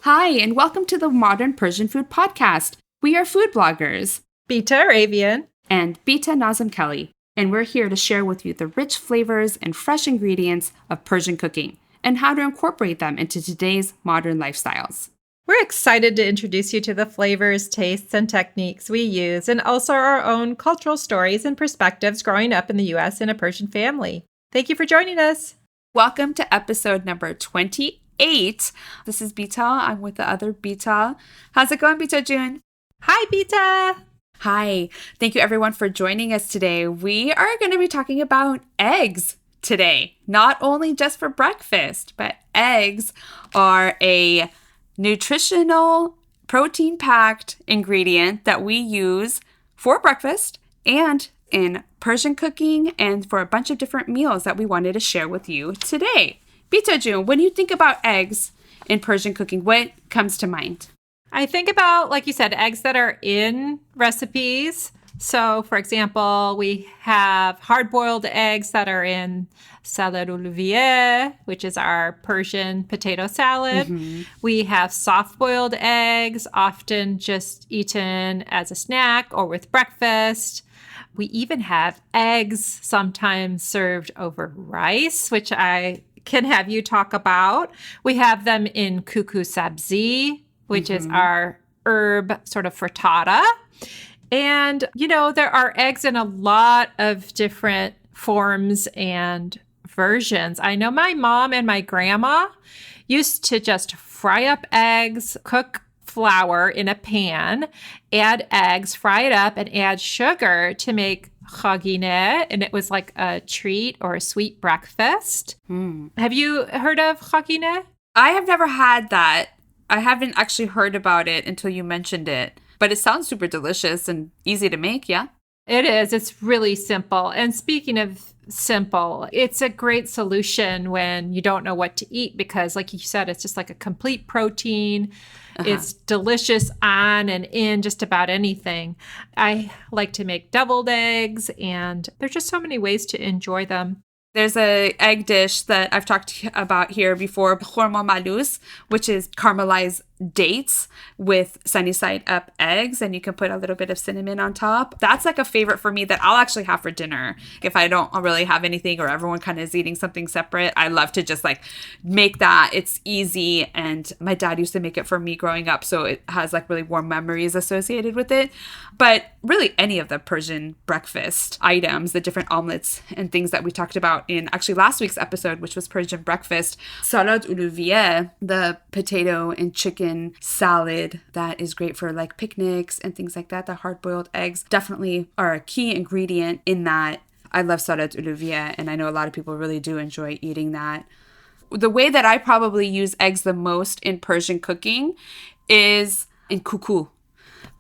Hi, and welcome to the Modern Persian Food Podcast. We are food bloggers, Bita Arabian and Bita Nazim Kelly, and we're here to share with you the rich flavors and fresh ingredients of Persian cooking and how to incorporate them into today's modern lifestyles. We're excited to introduce you to the flavors, tastes, and techniques we use, and also our own cultural stories and perspectives growing up in the U.S. in a Persian family. Thank you for joining us. Welcome to episode number 28. This is Bita. I'm with the other Bita. How's it going, Bita June? Hi, Bita. Hi. Thank you, everyone, for joining us today. We are going to be talking about eggs today, not only just for breakfast, but eggs are a nutritional, protein-packed ingredient that we use for breakfast and in Persian cooking and for a bunch of different meals that we wanted to share with you today. Bita June, when you think about eggs in Persian cooking, what comes to mind? I think about, like you said, eggs that are in recipes. So, for example, we have hard-boiled eggs that are in Salad Olivier, which is our Persian potato salad. Mm-hmm. We have soft-boiled eggs, often just eaten as a snack or with breakfast. We even have eggs sometimes served over rice, which I can have you talk about. We have them in kookoo sabzi, which is our herb sort of frittata. And, you know, there are eggs in a lot of different forms and versions. I know my mom and my grandma used to just fry up eggs, cook flour in a pan, add eggs, fry it up, and add sugar to make Khagineh, and it was like a treat or a sweet breakfast. Have you heard of Khagineh? I have never had that. I haven't actually heard about it until you mentioned it. But it sounds super delicious and easy to make, yeah? It is. It's really simple. And speaking of simple, it's a great solution when you don't know what to eat because, like you said, it's just like a complete protein. It's delicious on and in just about anything. I like to make deviled eggs, and there's just so many ways to enjoy them. There's an egg dish that I've talked about here before, Khormah maloos, which is caramelized dates with sunny side up eggs, and you can put a little bit of cinnamon on top. That's like a favorite for me that I'll actually have for dinner. If I don't really have anything or everyone kind of is eating something separate, I love to just like make that. It's easy, and my dad used to make it for me growing up, so it has like really warm memories associated with it. But really any of the Persian breakfast items, the different omelets and things that we talked about in actually last week's episode, which was Persian breakfast, Salad Olivier, the potato and chicken salad that is great for like picnics and things like that. The hard-boiled eggs definitely are a key ingredient in that. I love Salad Olivier, and I know a lot of people really do enjoy eating that. The way that I probably use eggs the most in Persian cooking is in kookoo.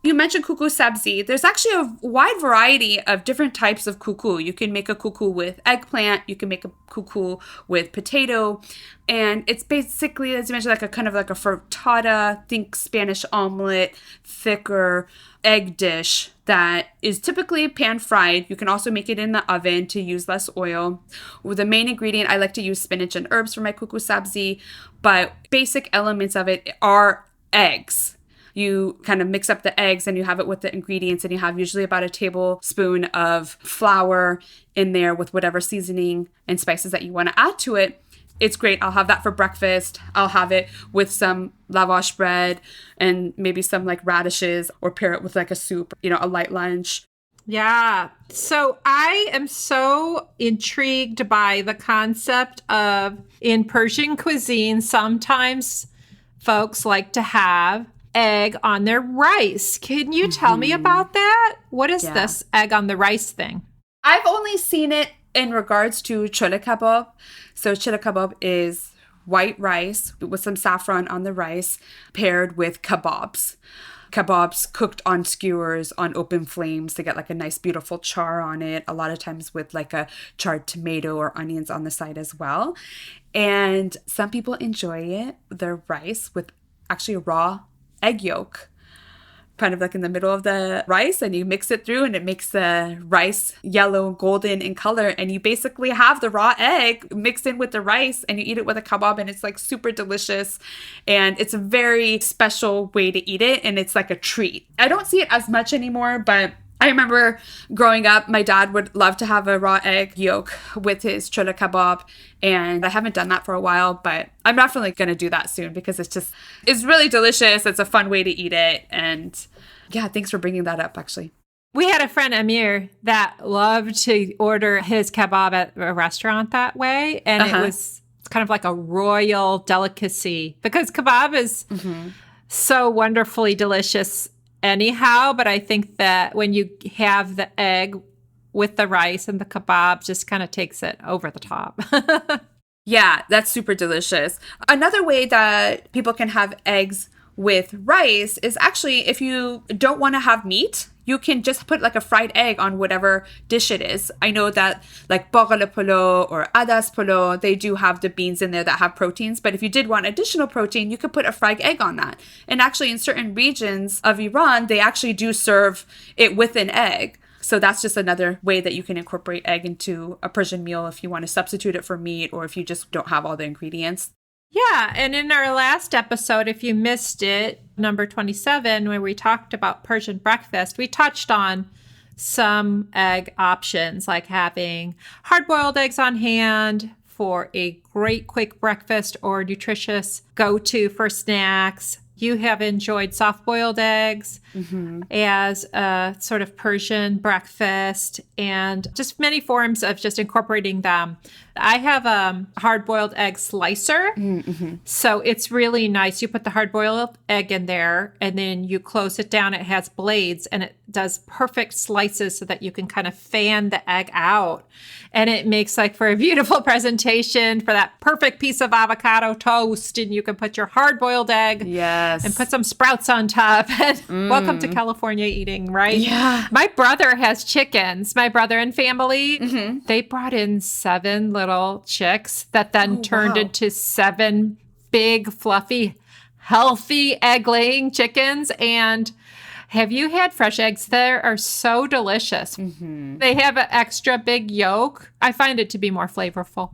You mentioned kookoo sabzi. There's actually a wide variety of different types of kookoo. You can make a kookoo with eggplant. You can make a kookoo with potato. And it's basically, as you mentioned, like a kind of like a frittata, think Spanish omelet, thicker egg dish that is typically pan fried. You can also make it in the oven to use less oil. With the main ingredient, I like to use spinach and herbs for my kookoo sabzi, but basic elements of it are eggs. You kind of mix up the eggs and you have it with the ingredients, and you have usually about a tablespoon of flour in there with whatever seasoning and spices that you want to add to it. It's great. I'll have that for breakfast. I'll have it with some lavash bread and maybe some like radishes, or pair it with like a soup, you know, a light lunch. Yeah. So I am so intrigued by the concept of, in Persian cuisine, sometimes folks like to have egg on their rice. Can you tell me about that? What is this egg on the rice thing? I've only seen it in regards to chelo kabab. So chelo kabab is white rice with some saffron on the rice paired with kababs. Kababs cooked on skewers on open flames to get like a nice beautiful char on it, a lot of times with like a charred tomato or onions on the side as well. And some people enjoy it, their rice, with actually raw egg yolk. kind of like in the middle of the rice, and you mix it through and it makes the rice yellow, golden in color. And you basically have the raw egg mixed in with the rice and you eat it with a kabab, and it's like super delicious. And it's a very special way to eat it. And it's like a treat. I don't see it as much anymore, but I remember growing up, my dad would love to have a raw egg yolk with his chelo kebab, and I haven't done that for a while, but I'm definitely going to do that soon because it's really delicious. It's a fun way to eat it, and yeah, thanks for bringing that up, actually. We had a friend, Amir, that loved to order his kebab at a restaurant that way, and it was kind of like a royal delicacy because kebab is so wonderfully delicious anyhow, but I think that when you have the egg with the rice and the kebab, just kind of takes it over the top. Yeah, that's super delicious. Another way that people can have eggs with rice is actually if you don't want to have meat, you can just put like a fried egg on whatever dish it is. I know that like bagale polo or adas polo, they do have the beans in there that have proteins. But if you did want additional protein, you could put a fried egg on that. And actually in certain regions of Iran, they actually do serve it with an egg. So that's just another way that you can incorporate egg into a Persian meal if you want to substitute it for meat or if you just don't have all the ingredients. Yeah, and in our last episode, if you missed it, number 27, when we talked about Persian breakfast, we touched on some egg options, like having hard-boiled eggs on hand for a great quick breakfast or nutritious go-to for snacks. You have enjoyed soft-boiled eggs as a sort of Persian breakfast and just many forms of just incorporating them. I have a hard-boiled egg slicer, so it's really nice. You put the hard-boiled egg in there, and then you close it down. It has blades, and it does perfect slices so that you can kind of fan the egg out. And it makes like for a beautiful presentation for that perfect piece of avocado toast, and you can put your hard-boiled egg and put some sprouts on top. And welcome to California eating, right? Yeah. My brother has chickens. My brother and family, they brought in 7 little chicks that then turned into 7 big, fluffy, healthy egg-laying chickens. And have you had fresh eggs? They are so delicious. They have an extra big yolk. I find it to be more flavorful.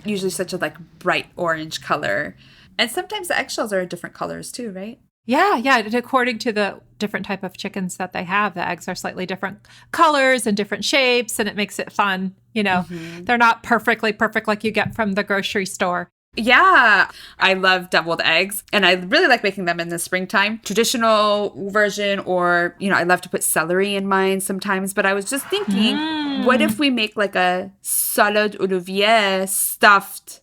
Usually such a like bright orange color. And sometimes the eggshells are different colors too, right? Yeah. According to the different type of chickens that they have, the eggs are slightly different colors and different shapes, and it makes it fun. You know, they're not perfect like you get from the grocery store. Yeah, I love deviled eggs, and I really like making them in the springtime. Traditional version, or, you know, I love to put celery in mine sometimes, but I was just thinking, what if we make like a Salad Olivier stuffed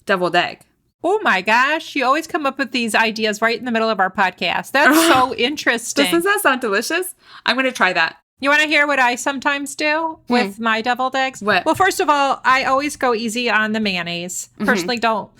deviled egg? Oh my gosh, you always come up with these ideas right in the middle of our podcast. That's so interesting. Doesn't that sound delicious? I'm going to try that. You want to hear what I sometimes do with my deviled eggs? What? Well, first of all, I always go easy on the mayonnaise. Personally, don't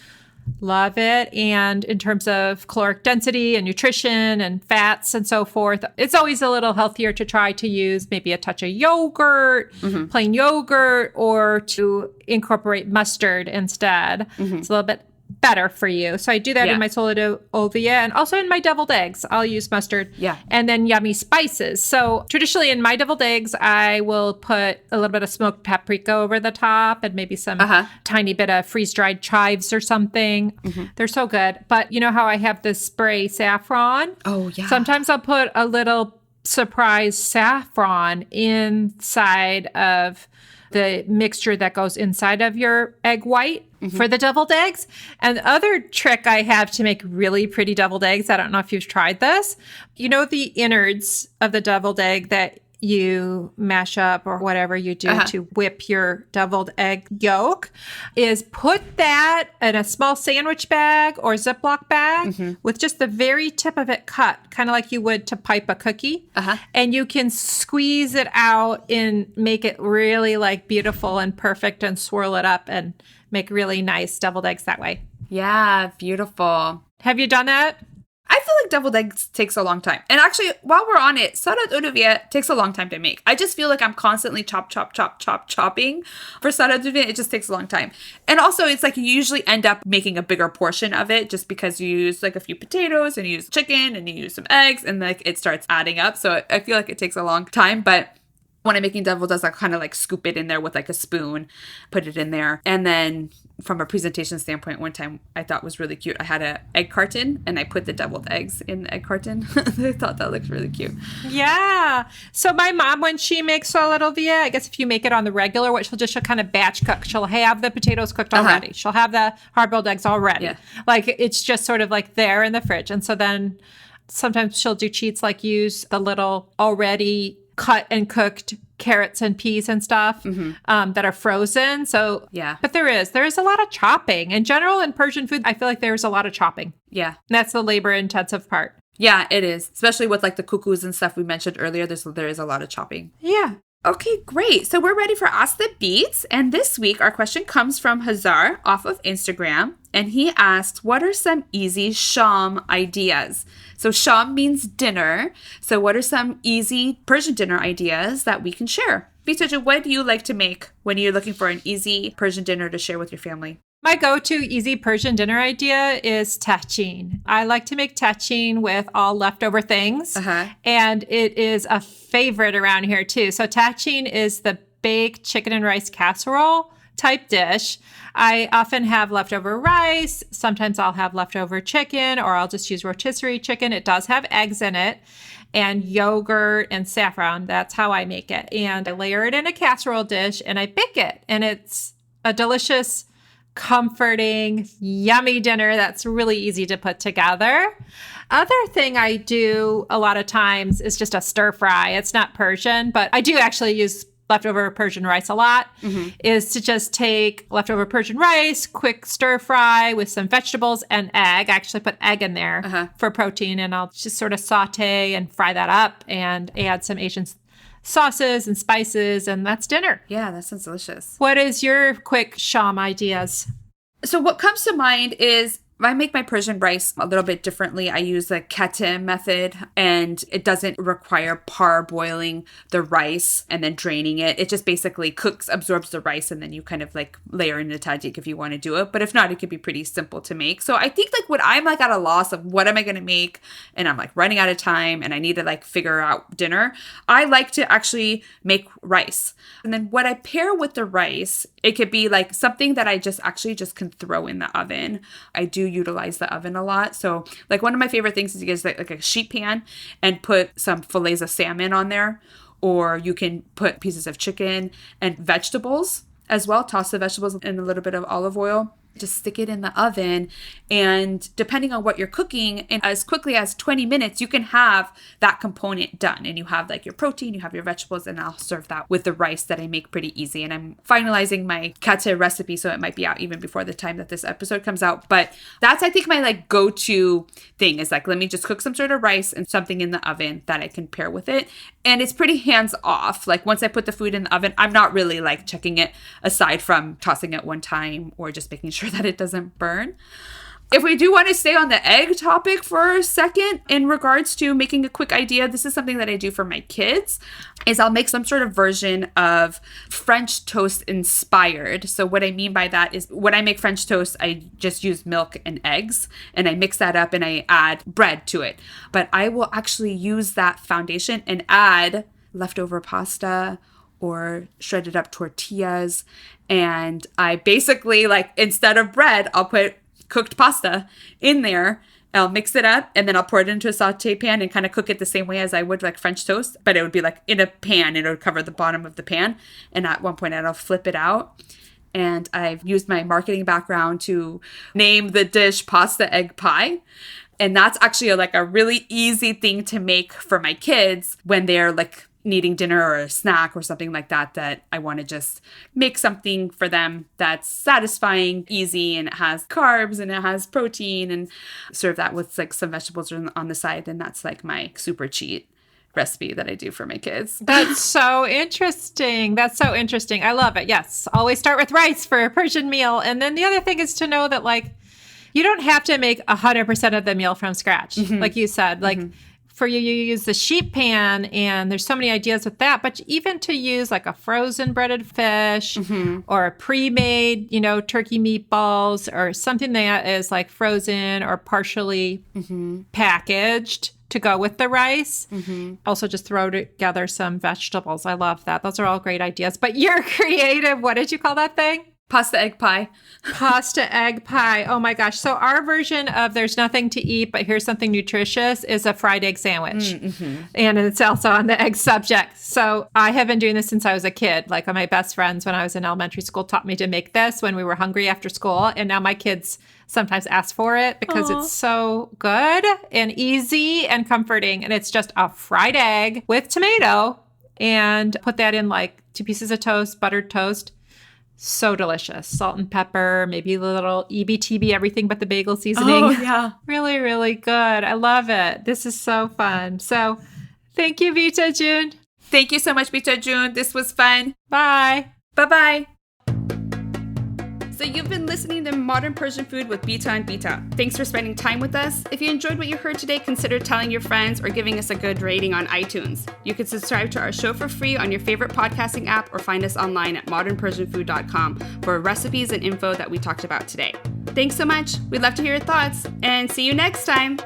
love it. And in terms of caloric density and nutrition and fats and so forth, it's always a little healthier to try to use maybe a touch of yogurt, plain yogurt, or to incorporate mustard instead. It's a little bit better for you. So I do that in my Salad Olivier and also in my deviled eggs. I'll use mustard and then yummy spices. So traditionally in my deviled eggs, I will put a little bit of smoked paprika over the top and maybe some tiny bit of freeze-dried chives or something. They're so good. But you know how I have this spray saffron? Oh, yeah. Sometimes I'll put a little surprise saffron inside of the mixture that goes inside of your egg white for the deviled eggs. And the other trick I have to make really pretty deviled eggs, I don't know if you've tried this. You know the innards of the deviled egg that you mash up or whatever you do to whip your deviled egg yolk, is put that in a small sandwich bag or Ziploc bag with just the very tip of it cut, kind of like you would to pipe a cookie. And you can squeeze it out and make it really like beautiful and perfect and swirl it up and make really nice deviled eggs that way. Yeah, beautiful. Have you done that? I feel like deviled eggs takes a long time. And actually, while we're on it, Salad Olivier takes a long time to make. I just feel like I'm constantly chopping. For Salad Olivier, it just takes a long time. And also, it's like you usually end up making a bigger portion of it just because you use like a few potatoes and you use chicken and you use some eggs and like it starts adding up. So I feel like it takes a long time. But when I'm making deviled eggs, I kind of like scoop it in there with like a spoon, put it in there. And then from a presentation standpoint, one time I thought was really cute. I had an egg carton and I put the deviled eggs in the egg carton. I thought that looked really cute. Yeah. So my mom, when she makes Salad Olivier, I guess if you make it on the regular, what she'll kind of batch cook. She'll have the potatoes cooked already. She'll have the hard-boiled eggs already. Yeah. Like it's just sort of like there in the fridge. And so then sometimes she'll do cheats like use the little already cut and cooked carrots and peas and stuff that are frozen. So, yeah. But there is a lot of chopping. In general, in Persian food, I feel like there's a lot of chopping. Yeah. And that's the labor intensive part. Yeah, it is. Especially with like the kookoos and stuff we mentioned earlier. There is a lot of chopping. Yeah. Okay, great. So we're ready for Ask the Beats. And this week, our question comes from Hazar off of Instagram. And he asked, what are some easy sham ideas? So sham means dinner. So what are some easy Persian dinner ideas that we can share? Bita, what do you like to make when you're looking for an easy Persian dinner to share with your family? My go-to easy Persian dinner idea is tahchin. I like to make tahchin with all leftover things. And it is a favorite around here too. So tahchin is the baked chicken and rice casserole type dish. I often have leftover rice. Sometimes I'll have leftover chicken or I'll just use rotisserie chicken. It does have eggs in it and yogurt and saffron. That's how I make it. And I layer it in a casserole dish and I bake it. And it's a delicious, comforting, yummy dinner that's really easy to put together. Other thing I do a lot of times is just a stir fry. It's not Persian, but I do actually use leftover Persian rice a lot, is to just take leftover Persian rice, quick stir fry with some vegetables and egg. I actually put egg in there for protein, and I'll just sort of saute and fry that up and add some Asian sauces and spices, and that's dinner. Yeah, that sounds delicious. What is your quick sham ideas? So what comes to mind is I make my Persian rice a little bit differently. I use the decadent method, and it doesn't require parboiling the rice and then draining it. It just basically cooks, absorbs the rice, and then you kind of like layer in the tajik if you want to do it. But if not, it could be pretty simple to make. So I think like when I'm like at a loss of what am I going to make and I'm like running out of time and I need to like figure out dinner, I like to actually make rice. And then what I pair with the rice, it could be like something that I just can throw in the oven. I do utilize the oven a lot. So like one of my favorite things is to use like a sheet pan and put some fillets of salmon on there, or you can put pieces of chicken and vegetables as well. Toss the vegetables in a little bit of olive oil. Just stick it in the oven, and depending on what you're cooking, in as quickly as 20 minutes, you can have that component done, and you have like your protein, you have your vegetables, and I'll serve that with the rice that I make pretty easy. And I'm finalizing my kate recipe, so it might be out even before the time that this episode comes out. But that's, I think, my like go-to thing is like, let me just cook some sort of rice and something in the oven that I can pair with it. And it's pretty hands off. Like once I put the food in the oven, I'm not really like checking it aside from tossing it one time or just making sure that it doesn't burn. If we do want to stay on the egg topic for a second in regards to making a quick idea, this is something that I do for my kids, is I'll make some sort of version of French toast inspired. So what I mean by that is when I make French toast, I just use milk and eggs and I mix that up and I add bread to it. But I will actually use that foundation and add leftover pasta or shredded up tortillas. And I basically like, instead of bread, I'll put cooked pasta in there. I'll mix it up and then I'll pour it into a saute pan and kind of cook it the same way as I would like French toast, but it would be like in a pan and it would cover the bottom of the pan. And at one point I'll flip it out. And I've used my marketing background to name the dish pasta egg pie. And that's actually like a really easy thing to make for my kids when they're like needing dinner or a snack or something like that, that I want to just make something for them that's satisfying, easy, and it has carbs and it has protein, and serve that with like some vegetables on the side. And that's like my super cheat recipe that I do for my kids. That's so interesting. I love it. Yes. Always start with rice for a Persian meal. And then the other thing is to know that like, you don't have to make 100% of the meal from scratch. Like you said, like for you use the sheet pan, and there's so many ideas with that, but even to use like a frozen breaded fish or a pre-made, turkey meatballs or something that is like frozen or partially packaged to go with the rice. Also just throw together some vegetables. I love that. Those are all great ideas. But you're creative. What did you call that thing? Pasta egg pie. Pasta egg pie. Oh my gosh. So our version of there's nothing to eat, but here's something nutritious is a fried egg sandwich. And it's also on the egg subject. So I have been doing this since I was a kid. Like my best friends when I was in elementary school taught me to make this when we were hungry after school. And now my kids sometimes ask for it because it's so good and easy and comforting. And it's just a fried egg with tomato, and put that in like 2 pieces of toast, buttered toast. So delicious. Salt and pepper, maybe a little EBTB, everything but the bagel seasoning. Oh, yeah. Really, really good. I love it. This is so fun. So thank you, Bita June. Thank you so much, Bita June. This was fun. Bye. Bye-bye. So you've been listening to Modern Persian Food with Bita and Beata. Thanks for spending time with us. If you enjoyed what you heard today, consider telling your friends or giving us a good rating on iTunes. You can subscribe to our show for free on your favorite podcasting app or find us online at modernpersianfood.com for recipes and info that we talked about today. Thanks so much. We'd love to hear your thoughts, and see you next time.